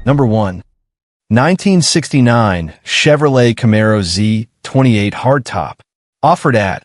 Number 1. 1969 Chevrolet Camaro Z28 Hardtop. Offered at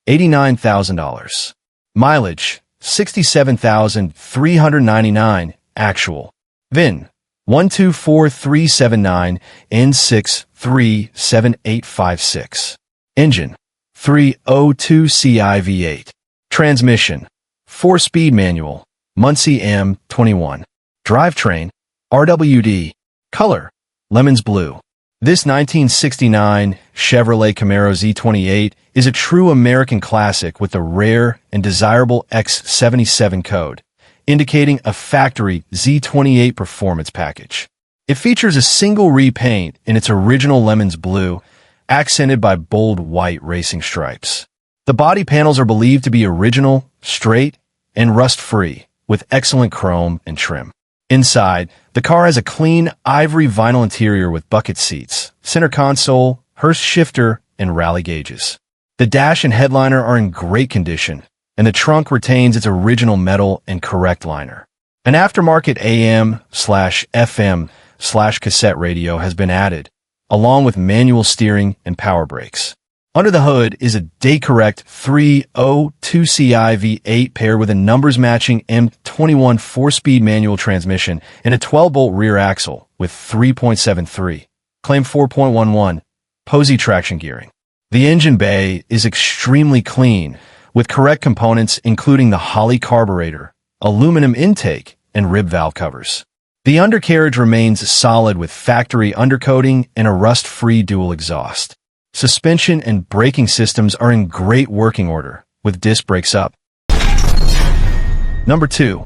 $89,000. Mileage, 67,399. Actual. VIN, 124379N63856. Engine, 302 CI-V8. Transmission, 4-speed manual, muslce M21. Drivetrain, RWD. Color, lemons blue. This 1969 Chevrolet Camaro Z28 is a true American classic with the rare and desirable X77 code, indicating a factory Z28 performance package. It features a single repaint in its original lemons blue, accented by bold white racing stripes. The body panels are believed to be original, straight, and rust-free, with excellent chrome and trim. Inside, the car has a clean ivory vinyl interior with bucket seats, center console, Hurst shifter, and rally gauges. The dash and headliner are in great condition, and the trunk retains its original metal and correct liner. An aftermarket AM/FM/cassette radio has been added, along with manual steering and power brakes. Under the hood is a day-correct 302 CI-V8 paired with a numbers-matching M21 4-speed manual transmission and a 12-bolt rear axle with 3.73, claim 4.11, Posey traction gearing. The engine bay is extremely clean, with correct components including the Holley carburetor, aluminum intake, and rib valve covers. The undercarriage remains solid with factory undercoating and a rust-free dual exhaust. Suspension and braking systems are in great working order, with disc brakes up. Number 2.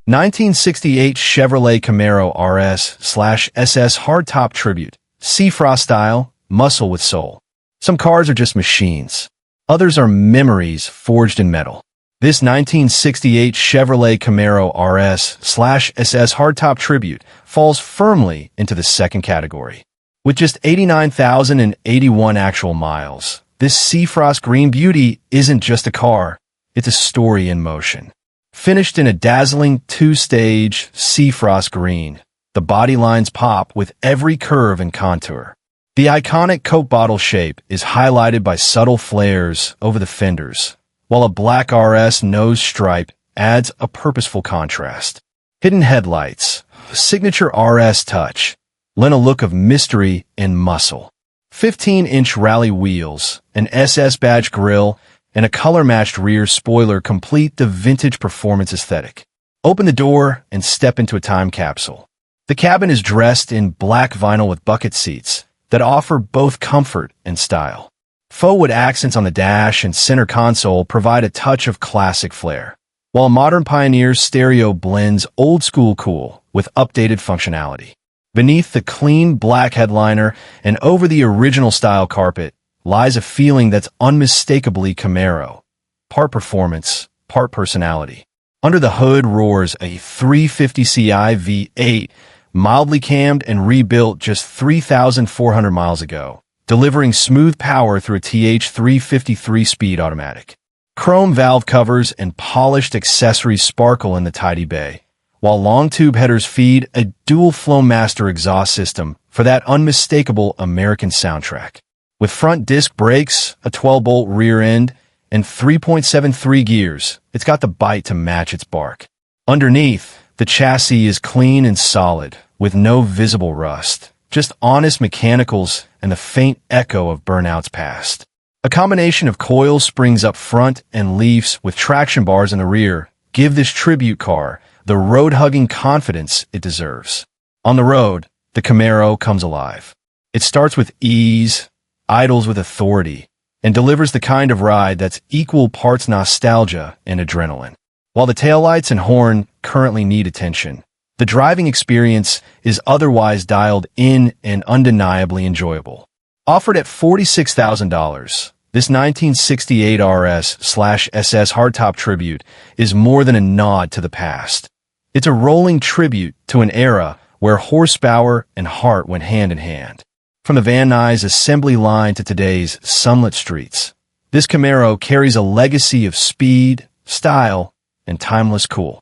1968 Chevrolet Camaro RS/SS Hardtop Tribute. Seafrost style, muscle with soul. Some cars are just machines. Others are memories forged in metal. This 1968 Chevrolet Camaro RS/SS Hardtop Tribute falls firmly into the second category. With just 89,081 actual miles, this Seafrost Green Beauty isn't just a car, it's a story in motion. Finished in a dazzling two-stage Seafrost Green, the body lines pop with every curve and contour. The iconic Coke bottle shape is highlighted by subtle flares over the fenders, while a black RS nose stripe adds a purposeful contrast. Hidden headlights, signature RS touch, lend a look of mystery and muscle. 15-inch rally wheels, an SS badge grille, and a color-matched rear spoiler complete the vintage performance aesthetic. Open the door and step into a time capsule. The cabin is dressed in black vinyl with bucket seats that offer both comfort and style. Faux wood accents on the dash and center console provide a touch of classic flair, while modern Pioneer's stereo blends old-school cool with updated functionality. Beneath the clean black headliner and over the original style carpet lies a feeling that's unmistakably Camaro. Part performance, part personality. Under the hood roars a 350 Ci V8, mildly cammed and rebuilt just 3,400 miles ago, delivering smooth power through a TH353 speed automatic. Chrome valve covers and polished accessories sparkle in the tidy bay, while long tube headers feed a dual Flowmaster exhaust system for that unmistakable American soundtrack. With front disc brakes, a 12-bolt rear end, and 3.73 gears, it's got the bite to match its bark. Underneath, the chassis is clean and solid, with no visible rust, just honest mechanicals and the faint echo of burnouts past. A combination of coil springs up front and leafs with traction bars in the rear give this tribute car the road-hugging confidence it deserves. On the road, the Camaro comes alive. It starts with ease, idles with authority, and delivers the kind of ride that's equal parts nostalgia and adrenaline. While the taillights and horn currently need attention, the driving experience is otherwise dialed in and undeniably enjoyable. Offered at $46,000, this 1968 RS/SS Hardtop Tribute is more than a nod to the past. It's a rolling tribute to an era where horsepower and heart went hand in hand. From the Van Nuys assembly line to today's sunlit streets, this Camaro carries a legacy of speed, style, and timeless cool.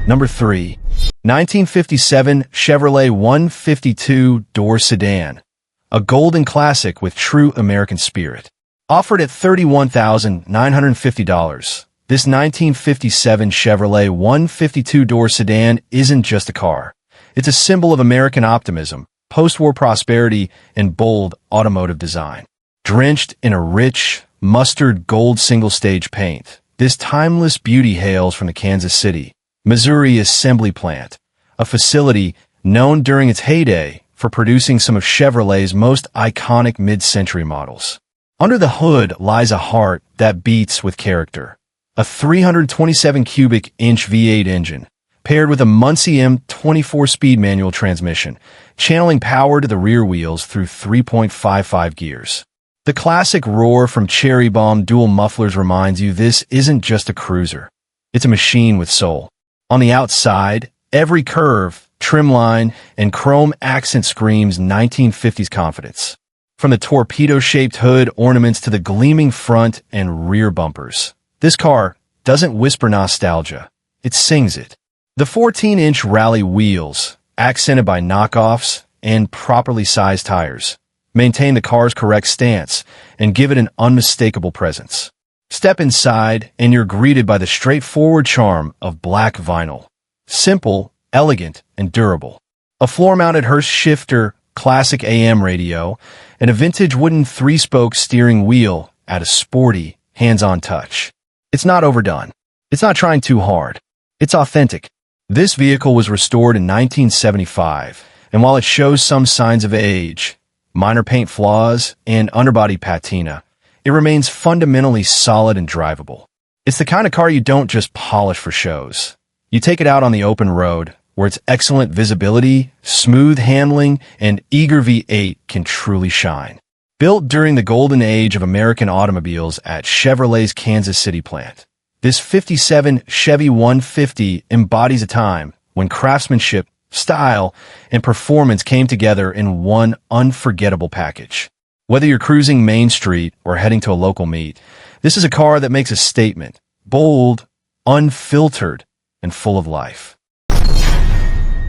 Number 3. 1957 Chevrolet 152-door sedan, a golden classic with true American spirit. Offered at $31,950, this 1957 Chevrolet 152-door sedan isn't just a car. It's a symbol of American optimism, post-war prosperity, and bold automotive design. Drenched in a rich, mustard gold single-stage paint, this timeless beauty hails from the Kansas City, Missouri assembly plant, a facility known during its heyday for producing some of Chevrolet's most iconic mid-century models. Under the hood lies a heart that beats with character. A 327 cubic inch V8 engine, paired with a muslce M24-speed manual transmission, channeling power to the rear wheels through 3.55 gears. The classic roar from Cherry Bomb dual mufflers reminds you this isn't just a cruiser. It's a machine with soul. On the outside, every curve, trim line, and chrome accent screams 1950s confidence. From the torpedo-shaped hood ornaments to the gleaming front and rear bumpers, this car doesn't whisper nostalgia. It sings it. The 14-inch rally wheels, accented by knockoffs and properly sized tires, maintain the car's correct stance and give it an unmistakable presence. Step inside and you're greeted by the straightforward charm of black vinyl. Simple, elegant, and durable. A floor-mounted Hurst shifter, classic AM radio, and a vintage wooden three-spoke steering wheel add a sporty, hands-on touch. It's not overdone. It's not trying too hard. It's authentic. This vehicle was restored in 1975, and while it shows some signs of age, minor paint flaws, and underbody patina, it remains fundamentally solid and drivable. It's the kind of car you don't just polish for shows. You take it out on the open road, where its excellent visibility, smooth handling, and eager V8 can truly shine. Built during the golden age of American automobiles at Chevrolet's Kansas City plant, this 57 Chevy 150 embodies a time when craftsmanship, style, and performance came together in one unforgettable package. Whether you're cruising Main Street or heading to a local meet, this is a car that makes a statement, bold, unfiltered, and full of life.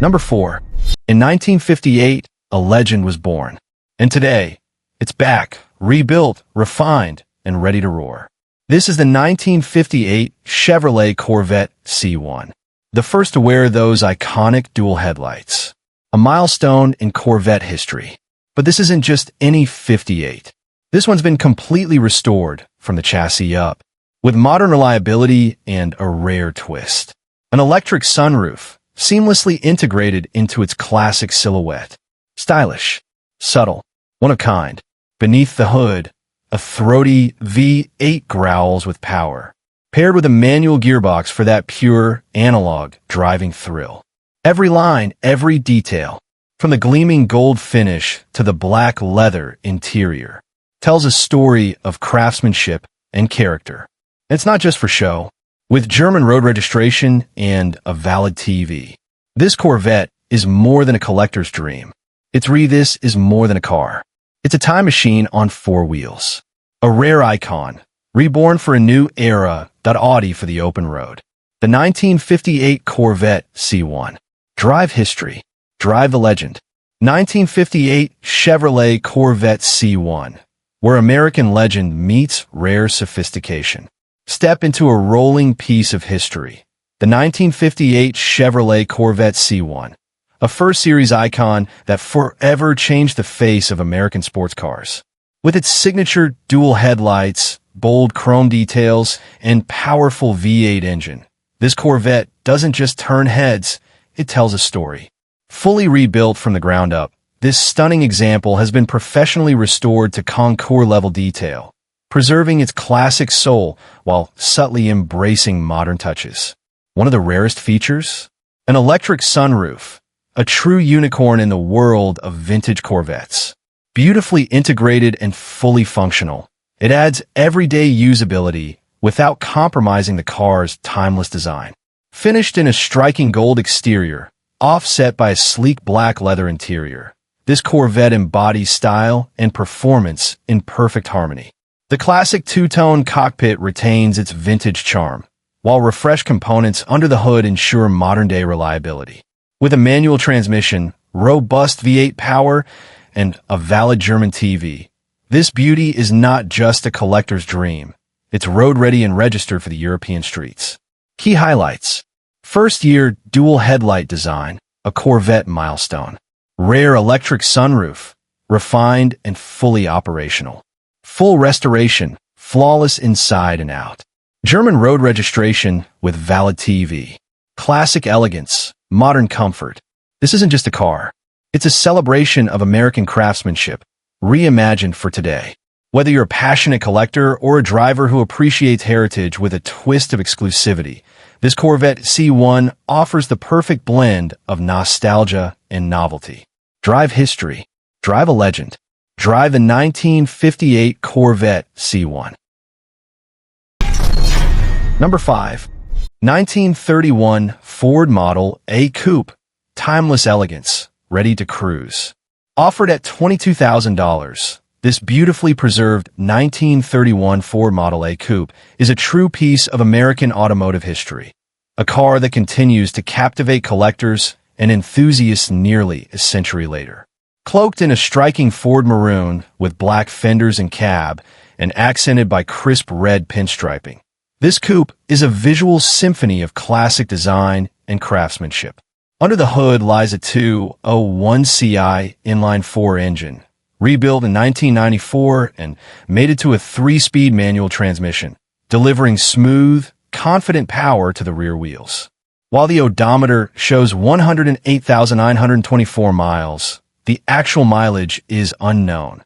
Number 4. In 1958, a legend was born. And today, it's back, rebuilt, refined, and ready to roar. This is the 1958 Chevrolet Corvette C1, the first to wear those iconic dual headlights. A milestone in Corvette history. But this isn't just any 58. This one's been completely restored from the chassis up, with modern reliability and a rare twist. An electric sunroof, seamlessly integrated into its classic silhouette. Stylish, subtle, one of kind. Beneath the hood, a throaty V8 growls with power, paired with a manual gearbox for that pure, analog driving thrill. Every line, every detail, from the gleaming gold finish to the black leather interior, tells a story of craftsmanship and character. It's not just for show. With German road registration and a valid TV, this Corvette is more than a collector's dream. This is more than a car. It's a time machine on four wheels. A rare icon, reborn for a new era. Audi for the open road. The 1958 Corvette C1. Drive history. Drive the legend. 1958 Chevrolet Corvette C1, where American legend meets rare sophistication. Step into a rolling piece of history. The 1958 Chevrolet Corvette C1, a first series icon that forever changed the face of American sports cars. With its signature dual headlights, bold chrome details, and powerful V8 engine, this Corvette doesn't just turn heads, it tells a story. Fully rebuilt from the ground up, this stunning example has been professionally restored to Concours-level detail, preserving its classic soul while subtly embracing modern touches. One of the rarest features? An electric sunroof, a true unicorn in the world of vintage Corvettes. Beautifully integrated and fully functional, it adds everyday usability without compromising the car's timeless design. Finished in a striking gold exterior, offset by a sleek black leather interior, this Corvette embodies style and performance in perfect harmony. The classic two-tone cockpit retains its vintage charm, while refreshed components under the hood ensure modern-day reliability. With a manual transmission, robust V8 power, and a valid German TV, this beauty is not just a collector's dream. It's road-ready and registered for the European streets. Key highlights. First year dual headlight design, a Corvette milestone. Rare electric sunroof, refined and fully operational. Full restoration, flawless inside and out. German road registration with valid TV. Classic elegance, modern comfort. This isn't just a car. It's a celebration of American craftsmanship, reimagined for today. Whether you're a passionate collector or a driver who appreciates heritage with a twist of exclusivity, this Corvette C1 offers the perfect blend of nostalgia and novelty. Drive history. Drive a legend. Drive the 1958 Corvette C1. Number 5. 1931 Ford Model A Coupe. Timeless elegance, ready to cruise. Offered at $22,000, this beautifully preserved 1931 Ford Model A Coupe is a true piece of American automotive history. A car that continues to captivate collectors and enthusiasts nearly a century later. Cloaked in a striking Ford maroon with black fenders and cab and accented by crisp red pinstriping, this coupe is a visual symphony of classic design and craftsmanship. Under the hood lies a 2.01 CI inline-4 engine, rebuilt in 1994 and mated to a 3-speed manual transmission, delivering smooth, confident power to the rear wheels. While the odometer shows 108,924 miles, the actual mileage is unknown,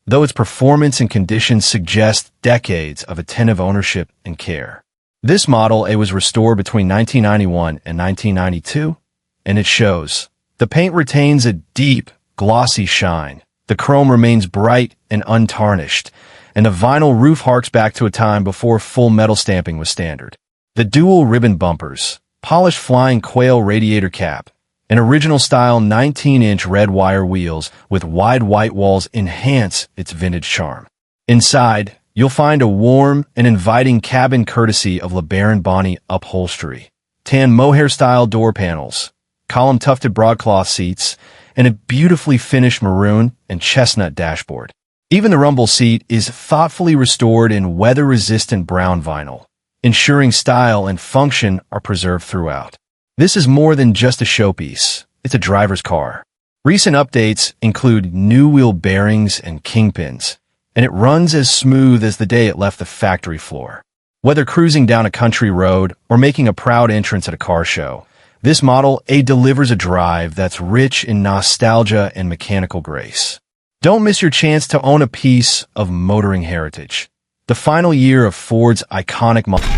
though its performance and condition suggest decades of attentive ownership and care. This Model A was restored between 1991 and 1992, and it shows. The paint retains a deep, glossy shine. The chrome remains bright and untarnished, and the vinyl roof harks back to a time before full metal stamping was standard. The dual ribbon bumpers, polished flying quail radiator cap, and original-style 19-inch red wire wheels with wide white walls enhance its vintage charm. Inside, you'll find a warm and inviting cabin courtesy of LeBaron Bonney upholstery, tan mohair-style door panels, column-tufted broadcloth seats, and a beautifully finished maroon and chestnut dashboard. Even the rumble seat is thoughtfully restored in weather-resistant brown vinyl, ensuring style and function are preserved throughout. This is more than just a showpiece. It's a driver's car. Recent updates include new wheel bearings and kingpins, and it runs as smooth as the day it left the factory floor. Whether cruising down a country road or making a proud entrance at a car show, this Model A delivers a drive that's rich in nostalgia and mechanical grace. Don't miss your chance to own a piece of motoring heritage. The final year of Ford's iconic model.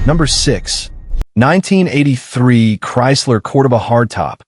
Number 6. 1983 Chrysler Cordoba Hardtop,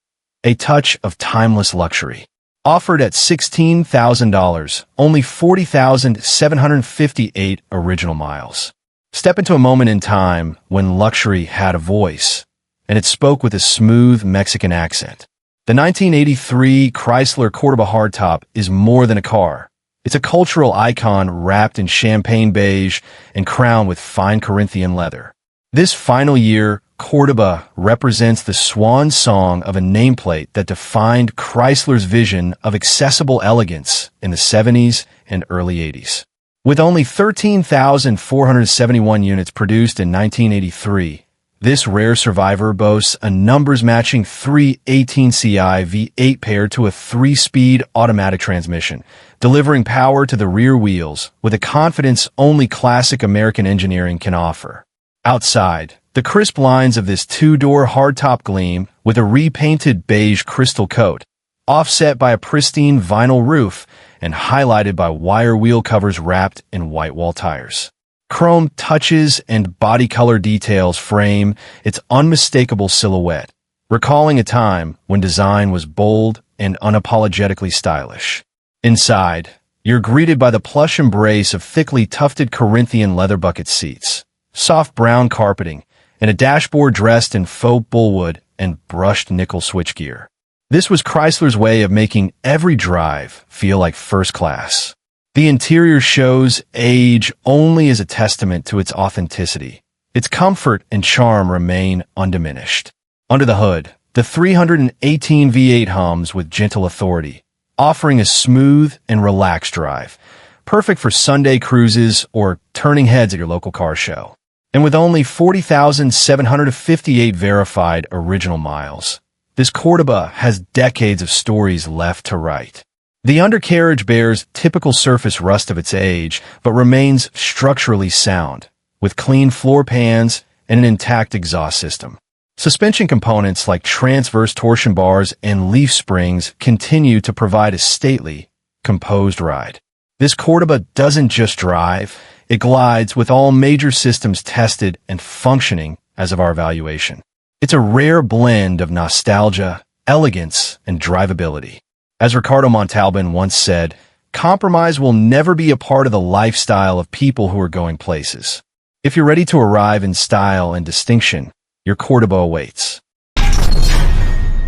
a touch of timeless luxury. Offered at $16,000, only 40,758 original miles. Step into a moment in time when luxury had a voice, and it spoke with a smooth Mexican accent. The 1983 Chrysler Cordoba Hardtop is more than a car. It's a cultural icon wrapped in champagne beige and crowned with fine Corinthian leather. This final year, Cordoba represents the swan song of a nameplate that defined Chrysler's vision of accessible elegance in the 70s and early 80s. With only 13,471 units produced in 1983, this rare survivor boasts a numbers-matching 318 CI V8 paired to a 3-speed automatic transmission, delivering power to the rear wheels with a confidence only classic American engineering can offer. Outside, the crisp lines of this two-door hardtop gleam with a repainted beige crystal coat, offset by a pristine vinyl roof and highlighted by wire wheel covers wrapped in white wall tires. Chrome touches and body color details frame its unmistakable silhouette, recalling a time when design was bold and unapologetically stylish. Inside, you're greeted by the plush embrace of thickly tufted Corinthian leather bucket seats, soft brown carpeting, and a dashboard dressed in faux bullwood and brushed nickel switchgear. This was Chrysler's way of making every drive feel like first class. The interior shows age only as a testament to its authenticity. Its comfort and charm remain undiminished. Under the hood, The 318 V8 hums with gentle authority, offering a smooth and relaxed drive, perfect for Sunday cruises or turning heads at your local car show. And with only 40,758 verified original miles, this Cordoba has decades of stories left to write. The undercarriage bears typical surface rust of its age, but remains structurally sound, with clean floor pans and an intact exhaust system. Suspension components like transverse torsion bars and leaf springs continue to provide a stately, composed ride. This Cordoba doesn't just drive, it glides with all major systems tested and functioning as of our evaluation. It's a rare blend of nostalgia, elegance, and drivability. As Ricardo Montalban once said, compromise will never be a part of the lifestyle of people who are going places. If you're ready to arrive in style and distinction, your Cordoba awaits.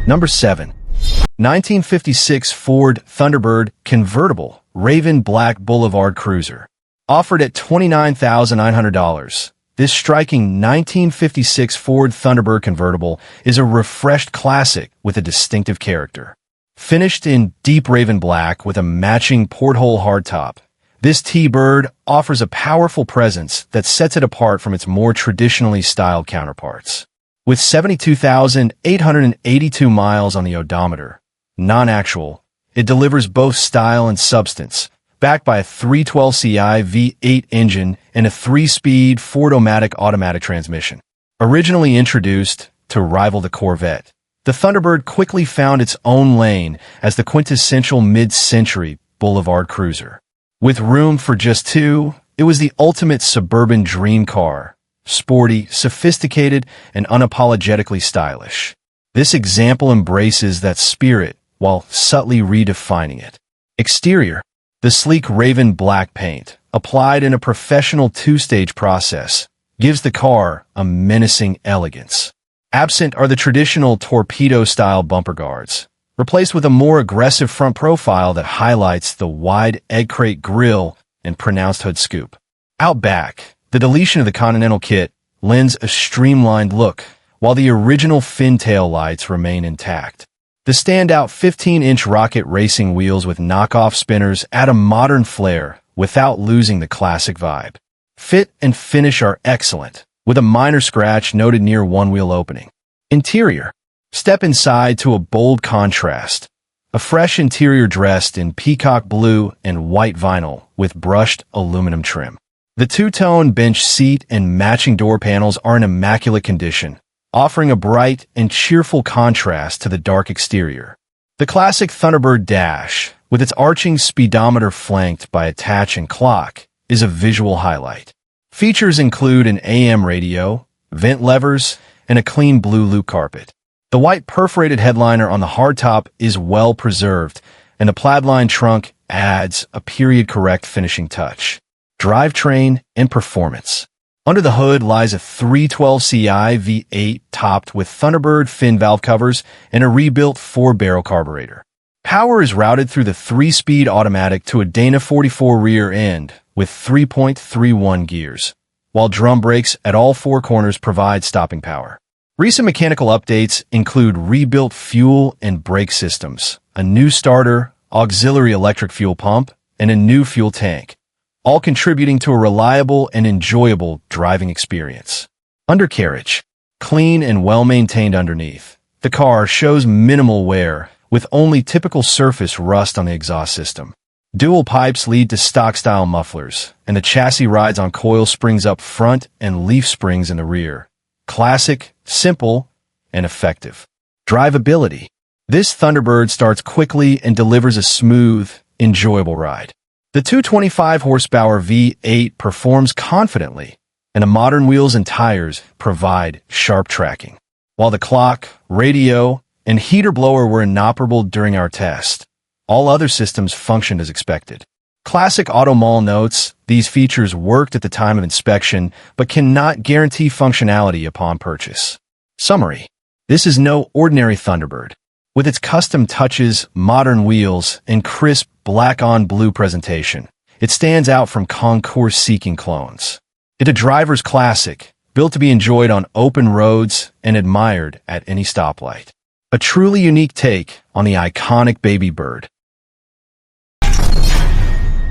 Number 7. 1956 Ford Thunderbird Convertible Raven Black Boulevard Cruiser. Offered at $29,900, this striking 1956 Ford Thunderbird convertible is a refreshed classic with a distinctive character. Finished in deep raven black with a matching porthole hardtop, this T-Bird offers a powerful presence that sets it apart from its more traditionally styled counterparts. With 72,882 miles on the odometer, non-actual, it delivers both style and substance, backed by a 312ci V8 engine and a 3-speed 4-domatic automatic transmission. Originally introduced to rival the Corvette, the Thunderbird quickly found its own lane as the quintessential mid-century boulevard cruiser. With room for just two, it was the ultimate suburban dream car, sporty, sophisticated, and unapologetically stylish. This example embraces that spirit while subtly redefining it. Exterior. The sleek raven black paint, applied in a professional two-stage process, gives the car a menacing elegance. Absent are the traditional torpedo-style bumper guards, replaced with a more aggressive front profile that highlights the wide egg crate grille and pronounced hood scoop. Out back, the deletion of the Continental kit lends a streamlined look, while the original fin tail lights remain intact. The standout 15-inch Rocket racing wheels with knockoff spinners add a modern flair without losing the classic vibe. Fit and finish are excellent, with a minor scratch noted near one wheel opening. Interior. Step inside to a bold contrast. A fresh interior dressed in peacock blue and white vinyl with brushed aluminum trim. The two-tone bench seat and matching door panels are in immaculate condition, offering a bright and cheerful contrast to the dark exterior. The classic Thunderbird dash, with its arching speedometer flanked by a touch and clock, is a visual highlight. Features include an AM radio, vent levers, and a clean blue loop carpet. The white perforated headliner on the hardtop is well preserved, and the plaid-lined trunk adds a period-correct finishing touch. Drivetrain and performance. Under the hood lies a 312ci V8 topped with Thunderbird fin valve covers and a rebuilt 4-barrel carburetor. Power is routed through the 3-speed automatic to a Dana 44 rear end with 3.31 gears, while drum brakes at all 4 corners provide stopping power. Recent mechanical updates include rebuilt fuel and brake systems, a new starter, auxiliary electric fuel pump, and a new fuel tank, all contributing to a reliable and enjoyable driving experience. Undercarriage. Clean and well-maintained underneath. The car shows minimal wear, with only typical surface rust on the exhaust system. Dual pipes lead to stock-style mufflers, and the chassis rides on coil springs up front and leaf springs in the rear. Classic, simple, and effective. Drivability. This Thunderbird starts quickly and delivers a smooth, enjoyable ride. The 225 horsepower V8 performs confidently, and the modern wheels and tires provide sharp tracking. While the clock, radio, and heater blower were inoperable during our test, all other systems functioned as expected. Classic Auto Mall notes, these features worked at the time of inspection, but cannot guarantee functionality upon purchase. Summary. This is no ordinary Thunderbird. With its custom touches, modern wheels, and crisp black-on-blue presentation, it stands out from concourse-seeking clones. It's a driver's classic, built to be enjoyed on open roads and admired at any stoplight. A truly unique take on the iconic baby bird.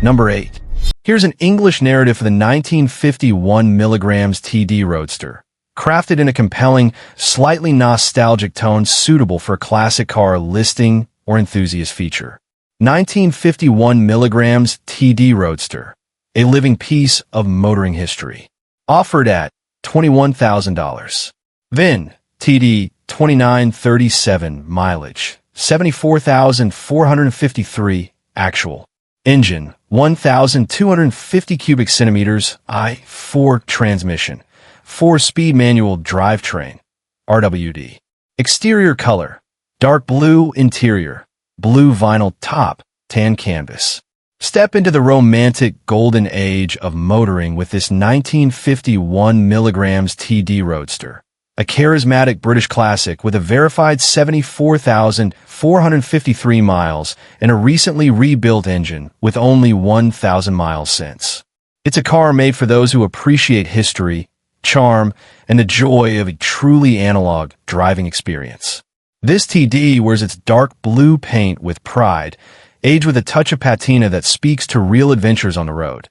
Number 8. Here's an English narrative for the 1951 milligrams TD Roadster. Crafted in a compelling, slightly nostalgic tone suitable for a classic car listing or enthusiast feature. 1951 milligrams TD Roadster. A living piece of motoring history. Offered at $21,000. VIN, TD, 2937, mileage, 74,453, actual. Engine, 1,250 cubic centimeters, I-4 transmission, 4-speed manual drivetrain, RWD. Exterior color, dark blue interior, blue vinyl top, tan canvas. Step into the romantic golden age of motoring with this 1951 milligrams TD Roadster. A charismatic British classic with a verified 74,453 miles and a recently rebuilt engine with only 1,000 miles since. It's a car made for those who appreciate history, charm, and the joy of a truly analog driving experience. This TD wears its dark blue paint with pride, aged with a touch of patina that speaks to real adventures on the road,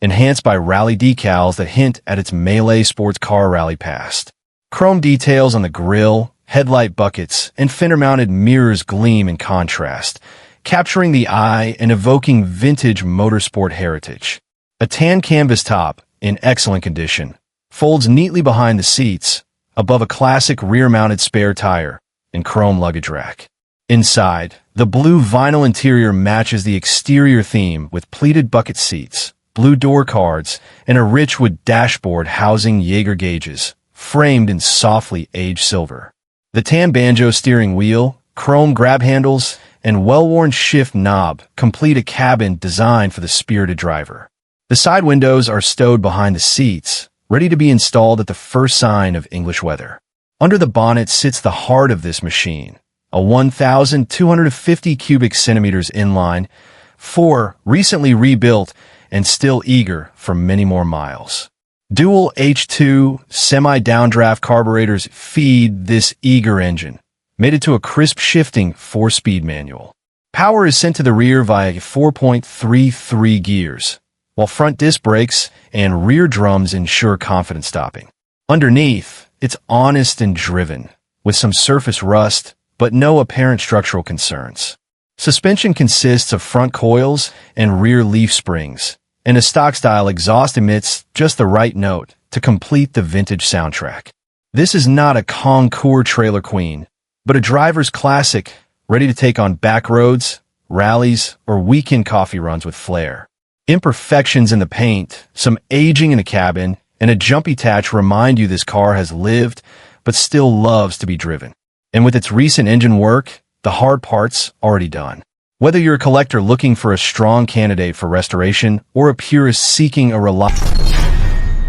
enhanced by rally decals that hint at its Melee sports car rally past. Chrome details on the grille, headlight buckets, and fender-mounted mirrors gleam in contrast, capturing the eye and evoking vintage motorsport heritage. A tan canvas top, in excellent condition, folds neatly behind the seats, above a classic rear-mounted spare tire and chrome luggage rack. Inside, the blue vinyl interior matches the exterior theme with pleated bucket seats, blue door cards, and a rich wood dashboard housing Jaeger gauges, framed in softly aged silver. The tan banjo steering wheel, chrome grab handles, and well-worn shift knob complete a cabin designed for the spirited driver. The side windows are stowed behind the seats, ready to be installed at the first sign of English weather. Under the bonnet sits the heart of this machine, a 1,250 cubic centimeters inline, 4 recently rebuilt and still eager for many more miles. Dual H2 semi-downdraft carburetors feed this eager engine, mated to a crisp shifting 4-speed manual. Power is sent to the rear via 4.33 gears, while front disc brakes and rear drums ensure confident stopping. Underneath, it's honest and driven, with some surface rust, but no apparent structural concerns. Suspension consists of front coils and rear leaf springs, and a stock-style exhaust emits just the right note to complete the vintage soundtrack. This is not a concours trailer queen, but a driver's classic ready to take on back roads, rallies, or weekend coffee runs with flair. Imperfections in the paint, some aging in the cabin, and a jumpy tatch remind you this car has lived, but still loves to be driven. And with its recent engine work, the hard part's already done. Whether you're a collector looking for a strong candidate for restoration or a purist seeking a reliable...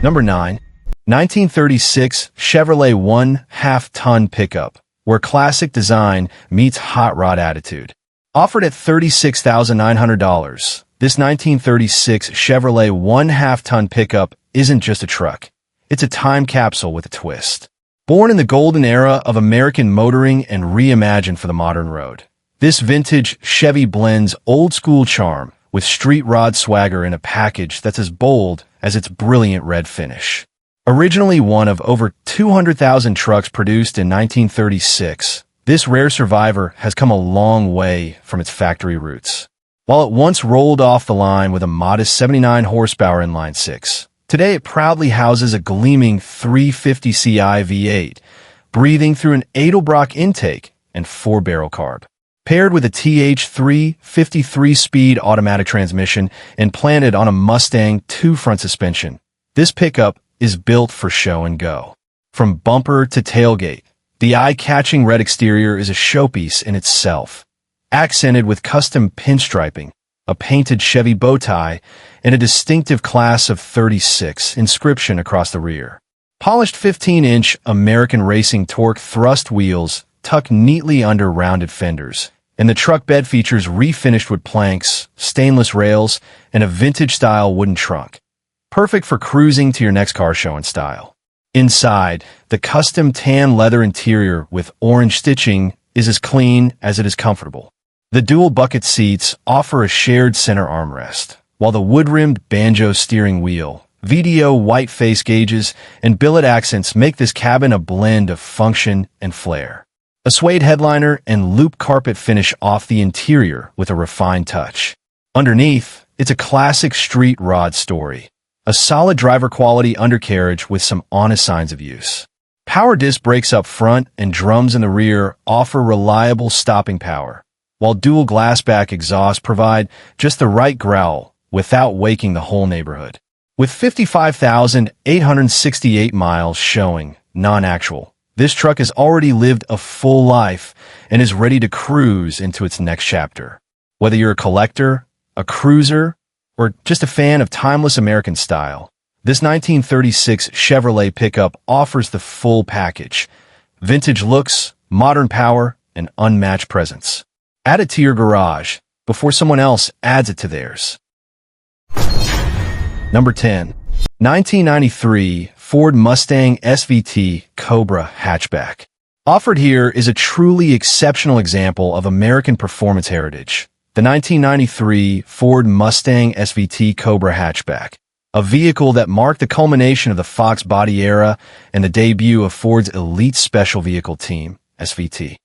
Number 9. 1936 Chevrolet 1/2-ton pickup, where classic design meets hot rod attitude. Offered at $36,900, this 1936 Chevrolet 1/2-ton pickup isn't just a truck. It's a time capsule with a twist. Born in the golden era of American motoring and reimagined for the modern road, this vintage Chevy blends old-school charm with street rod swagger in a package that's as bold as its brilliant red finish. Originally one of over 200,000 trucks produced in 1936, this rare survivor has come a long way from its factory roots. While it once rolled off the line with a modest 79 horsepower inline-six, today it proudly houses a gleaming 350 Ci V8, breathing through an Edelbrock intake and 4-barrel carb. Paired with a TH3 53-speed automatic transmission and planted on a Mustang 2 front suspension, this pickup is built for show and go. From bumper to tailgate, the eye-catching red exterior is a showpiece in itself, accented with custom pinstriping, a painted Chevy bow tie, and a distinctive Class of 36 inscription across the rear. Polished 15-inch American Racing Torque thrust wheels tuck neatly under rounded fenders, and the truck bed features refinished wood planks, stainless rails, and a vintage-style wooden trunk, perfect for cruising to your next car show in style. Inside, the custom tan leather interior with orange stitching is as clean as it is comfortable. The dual bucket seats offer a shared center armrest, while the wood-rimmed banjo steering wheel, VDO white face gauges, and billet accents make this cabin a blend of function and flair. A suede headliner and loop carpet finish off the interior with a refined touch. Underneath, it's a classic street rod story. A solid driver-quality undercarriage with some honest signs of use. Power disc brakes up front and drums in the rear offer reliable stopping power, while dual glassback exhausts provide just the right growl without waking the whole neighborhood. With 55,868 miles showing, non-actual, this truck has already lived a full life and is ready to cruise into its next chapter. Whether you're a collector, a cruiser, or just a fan of timeless American style, this 1936 Chevrolet pickup offers the full package: vintage looks, modern power, and unmatched presence. Add it to your garage before someone else adds it to theirs. Number 10. 1993 Ford Mustang SVT Cobra Hatchback. Offered here is a truly exceptional example of American performance heritage. The 1993 Ford Mustang SVT Cobra Hatchback, a vehicle that marked the culmination of the Fox body era and the debut of Ford's elite special vehicle team, SVT.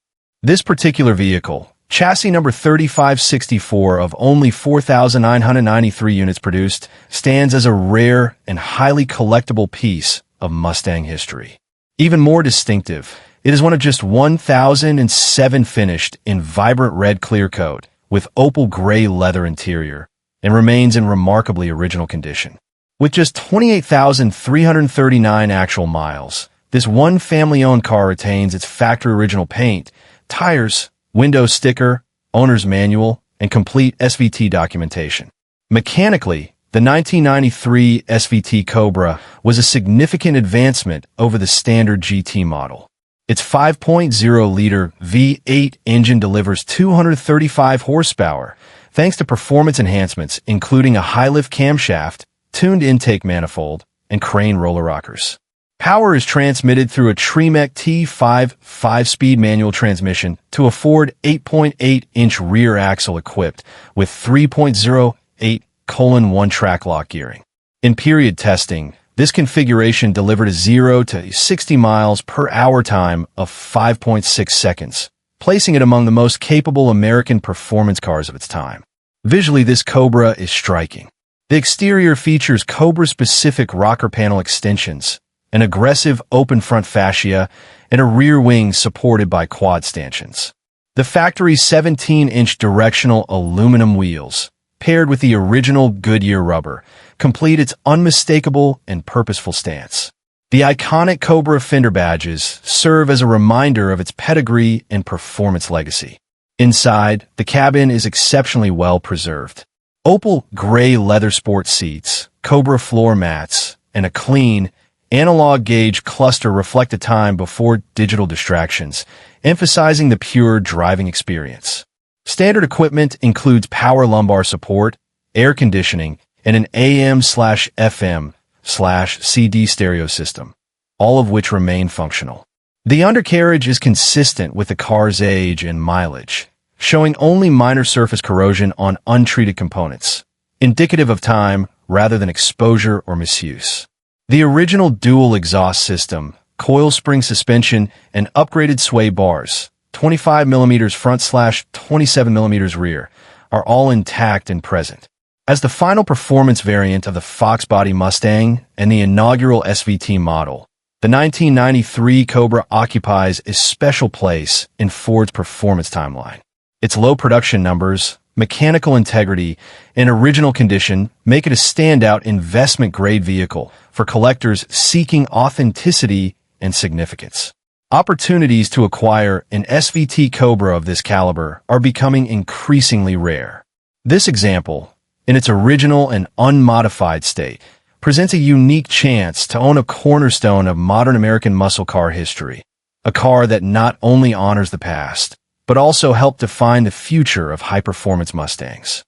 This particular vehicle, chassis number 3564 of only 4,993 units produced, stands as a rare and highly collectible piece of Mustang history. Even more distinctive, it is one of just 1,007 finished in vibrant red clear coat, with opal gray leather interior, and remains in remarkably original condition. With just 28,339 actual miles, this one family-owned car retains its factory original paint, tires, window sticker, owner's manual, and complete SVT documentation. Mechanically, the 1993 SVT Cobra was a significant advancement over the standard GT model. Its 5.0-liter V8 engine delivers 235 horsepower, thanks to performance enhancements including a high-lift camshaft, tuned intake manifold, and crane roller rockers. Power is transmitted through a Tremec T5 5-speed manual transmission to a Ford 8.8-inch rear axle equipped with 3.08:1 track lock gearing. In period testing, this configuration delivered a 0 to 60 miles per hour time of 5.6 seconds, placing it among the most capable American performance cars of its time. Visually, this Cobra is striking. The exterior features Cobra-specific rocker panel extensions, an aggressive open front fascia, and a rear wing supported by quad stanchions. The factory's 17-inch directional aluminum wheels, paired with the original Goodyear rubber, complete its unmistakable and purposeful stance. The iconic Cobra fender badges serve as a reminder of its pedigree and performance legacy. Inside, the cabin is exceptionally well preserved. Opal gray leather sport seats, Cobra floor mats, and a clean, analog gauge cluster reflect a time before digital distractions, emphasizing the pure driving experience. Standard equipment includes power lumbar support, air conditioning, and an AM/FM/CD stereo system, all of which remain functional. The undercarriage is consistent with the car's age and mileage, showing only minor surface corrosion on untreated components, indicative of time rather than exposure or misuse. The original dual exhaust system, coil spring suspension, and upgraded sway bars, 25mm front/27mm rear, are all intact and present. As the final performance variant of the Fox body Mustang and the inaugural SVT model, the 1993 Cobra occupies a special place in Ford's performance timeline. Its low production numbers, mechanical integrity, and original condition make it a standout investment-grade vehicle for collectors seeking authenticity and significance. Opportunities to acquire an SVT Cobra of this caliber are becoming increasingly rare. This example, in its original and unmodified state, presents a unique chance to own a cornerstone of modern American muscle car history, a car that not only honors the past, but also helped define the future of high-performance Mustangs.